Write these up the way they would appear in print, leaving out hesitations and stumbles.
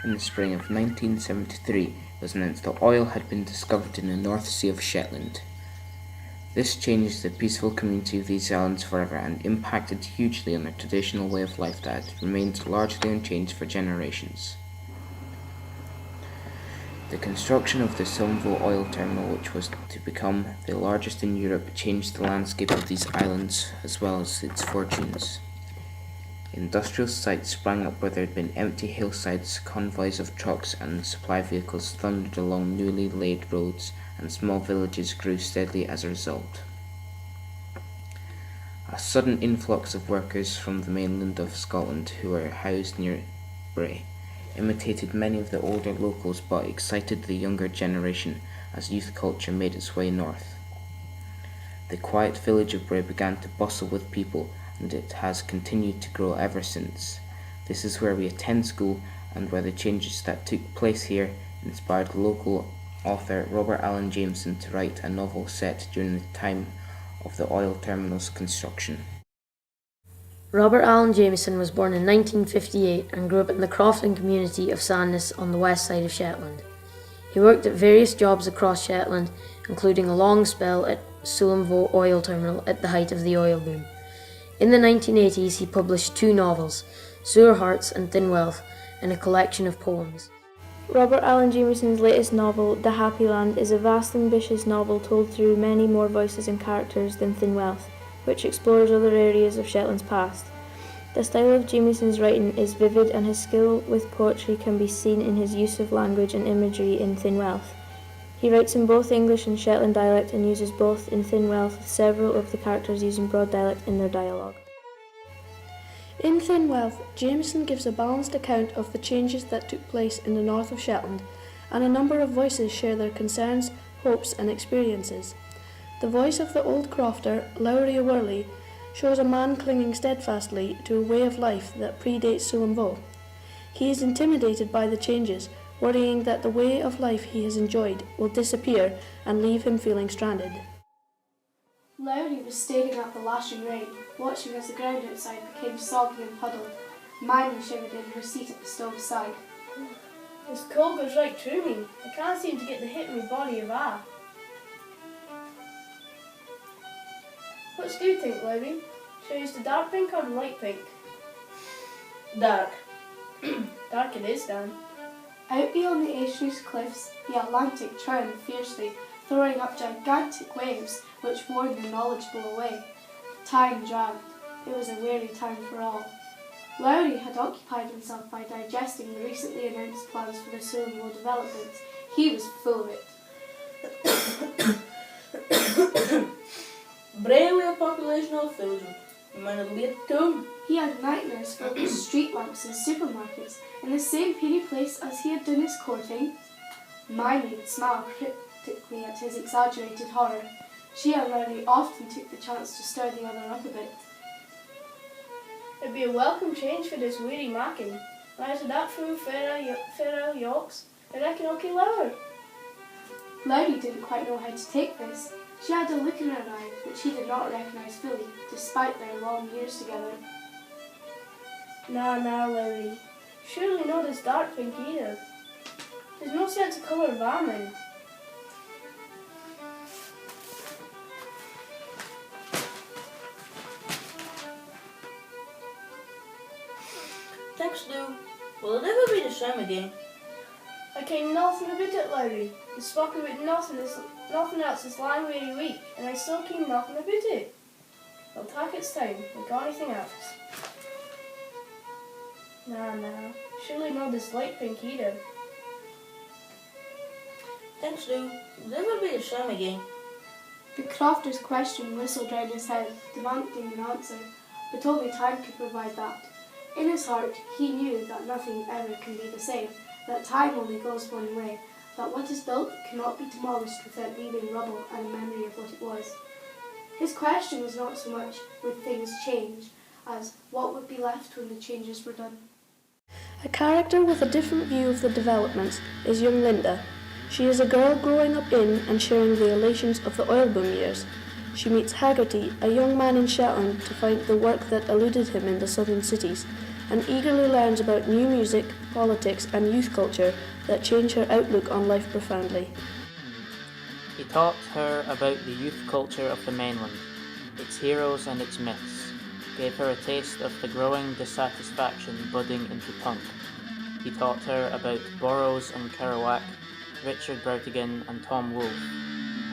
in the spring of 1973, it was announced that oil had been discovered in the North Sea of Shetland. This changed the peaceful community of these islands forever and impacted hugely on their traditional way of life that had remained largely unchanged for generations. The construction of the Sylmvo oil terminal, which was to become the largest in Europe, changed the landscape of these islands as well as its fortunes. Industrial sites sprang up where there had been empty hillsides, convoys of trucks and supply vehicles thundered along newly laid roads, and small villages grew steadily as a result. A sudden influx of workers from the mainland of Scotland, who were housed near Brae, imitated many of the older locals but excited the younger generation as youth culture made its way north. The quiet village of Brae began to bustle with people, and it has continued to grow ever since. This is where we attend school and where the changes that took place here inspired local author Robert Alan Jamieson to write a novel set during the time of the oil terminal's construction. Robert Alan Jamieson was born in 1958 and grew up in the crofting community of Sandnes on the west side of Shetland. He worked at various jobs across Shetland, including a long spell at Sylmvo oil terminal at the height of the oil boom. In the 1980s, he published 2 novels, Sewer Hearts and Thin Wealth, and a collection of poems. Robert Alan Jamieson's latest novel, The Happy Land, is a vast ambitious novel told through many more voices and characters than Thin Wealth, which explores other areas of Shetland's past. The style of Jamieson's writing is vivid, and his skill with poetry can be seen in his use of language and imagery in Thin Wealth. He writes in both English and Shetland dialect and uses both in Thin Wealth, with several of the characters using broad dialect in their dialogue. In Thin Wealth, Jamieson gives a balanced account of the changes that took place in the north of Shetland, and a number of voices share their concerns, hopes and experiences. The voice of the old crofter, Lowry O'Whirley, shows a man clinging steadfastly to a way of life that predates Sylmvo. He is intimidated by the changes, worrying that the way of life he has enjoyed will disappear and leave him feeling stranded. Lowry was staring at the lashing rain, watching as the ground outside became soggy and puddled. Miney shivered in her seat at the stove's side. This cold goes right through me. I can't seem to get the hit in my body of air. What do you think, Lowry? Shall I use the dark pink or the light pink? Dark. Dark it is, Dan. Out beyond the Aishrews cliffs, the Atlantic churned fiercely, throwing up gigantic waves which warned the knowledgeable away. Time dragged. It was a weary time for all. Lowry had occupied himself by digesting the recently announced plans for the Sylmvo development. He was full of it. Brae with a population of 1,000. You might have late too. He had nightmares filled with street lamps and supermarkets in the same peony place as he had done his courting. Miney would smile cryptically at his exaggerated horror. She and Lowry often took the chance to stir the other up a bit. It'd be a welcome change for this weary mackin. And after that through fair Yorks, I reckon I'll kill Lowry. Lowry didn't quite know how to take this. She had a look in her eye which he did not recognise fully, despite their long years together. Nah, Lowry. Surely not this dark pink either. There's no sense of colour varmint. Thanks, Lou. Will it ever be the same again? I ken nothing about it, Lowry. I spoke about nothing else this long weary week, and I still ken nothing about it. It'll take its time, like anything else. Nah. Surely not this light pink either. Thanks, Lou. Will it ever be the same again? The crofter's question whistled round his head, demanding an answer, but only time could provide that. In his heart, he knew that nothing ever can be the same, that time only goes one way, that what is built cannot be demolished without leaving rubble and a memory of what it was. His question was not so much would things change, as what would be left when the changes were done. A character with a different view of the developments is young Linda. She is a girl growing up in and sharing the elations of the oil boom years. she meets Haggerty, a young man in Shetland, to find the work that eluded him in the southern cities, and eagerly learns about new music, politics, and youth culture that change her outlook on life profoundly. He taught her about the youth culture of the mainland, its heroes and its myths, gave her a taste of the growing dissatisfaction budding into punk. He taught her about Burroughs and Kerouac, Richard Brautigan and Tom Wolfe,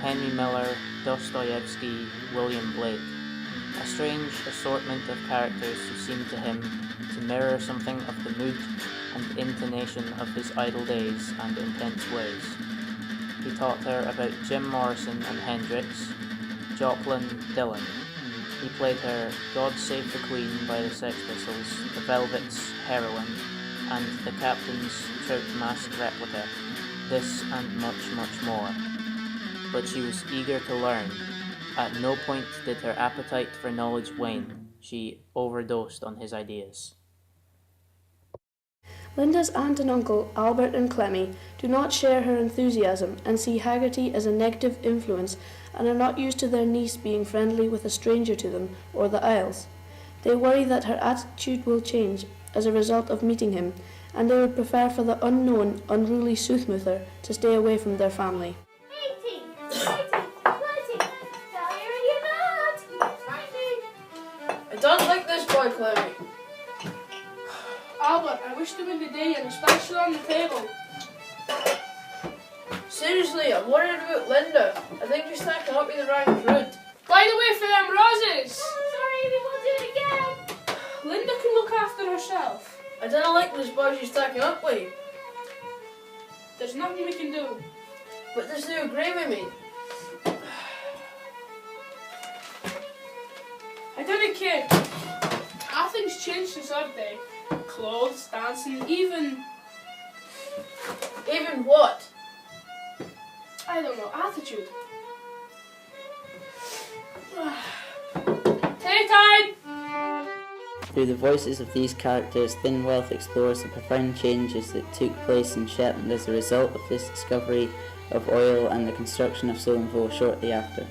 Henry Miller, Dostoevsky, William Blake, a strange assortment of characters who seemed to him to mirror something of the mood and intonation of his idle days and intense ways. He taught her about Jim Morrison and Hendrix, Joplin, Dylan. He played her God Save the Queen by the Sex Pistols, the Velvets, Heroin, and the Captain's Trout Mask replica, this and much, much more. But she was eager to learn. At no point did her appetite for knowledge wane. She overdosed on his ideas. Linda's aunt and uncle, Albert and Clemmy, do not share her enthusiasm and see Haggerty as a negative influence and are not used to their niece being friendly with a stranger to them or the Isles. They worry that her attitude will change as a result of meeting him, and they would prefer for the unknown, unruly soothmouther to stay away from their family. I don't like this boy, Clemmy. Albert, I wish to win the day and especially on the table. Seriously, I'm worried about Linda. I think you're stacking up with the wrong fruit. By the way, for them roses! Sorry, we will do it again. Linda can look after herself. I don't like this boy she's stacking up with. There's nothing we can do. But does you agree with me? I don't care. How things changed since our day. Clothes, dancing, even What? I don't know, attitude. Take time! Through the voices of these characters, Thin Wealth explores the profound changes that took place in Shetland as a result of this discovery of oil and the construction of Solent shortly after.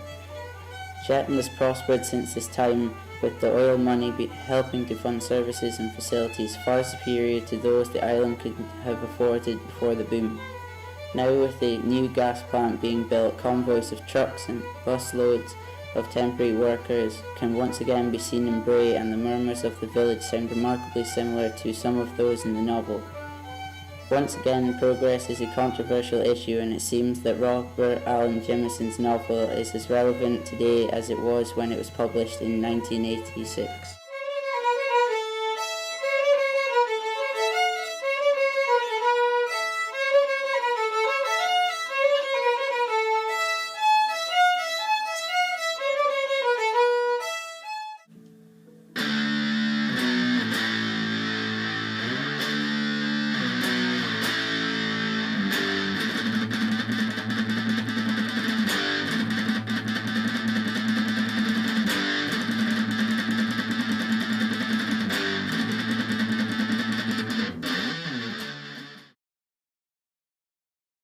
Shetland has prospered since this time, with the oil money helping to fund services and facilities far superior to those the island could have afforded before the boom. Now, with the new gas plant being built, convoys of trucks and busloads of temporary workers can once again be seen in Brae, and the murmurs of the village sound remarkably similar to some of those in the novel. Once again, progress is a controversial issue, and it seems that Robert Alan Jamieson's novel is as relevant today as it was when it was published in 1986.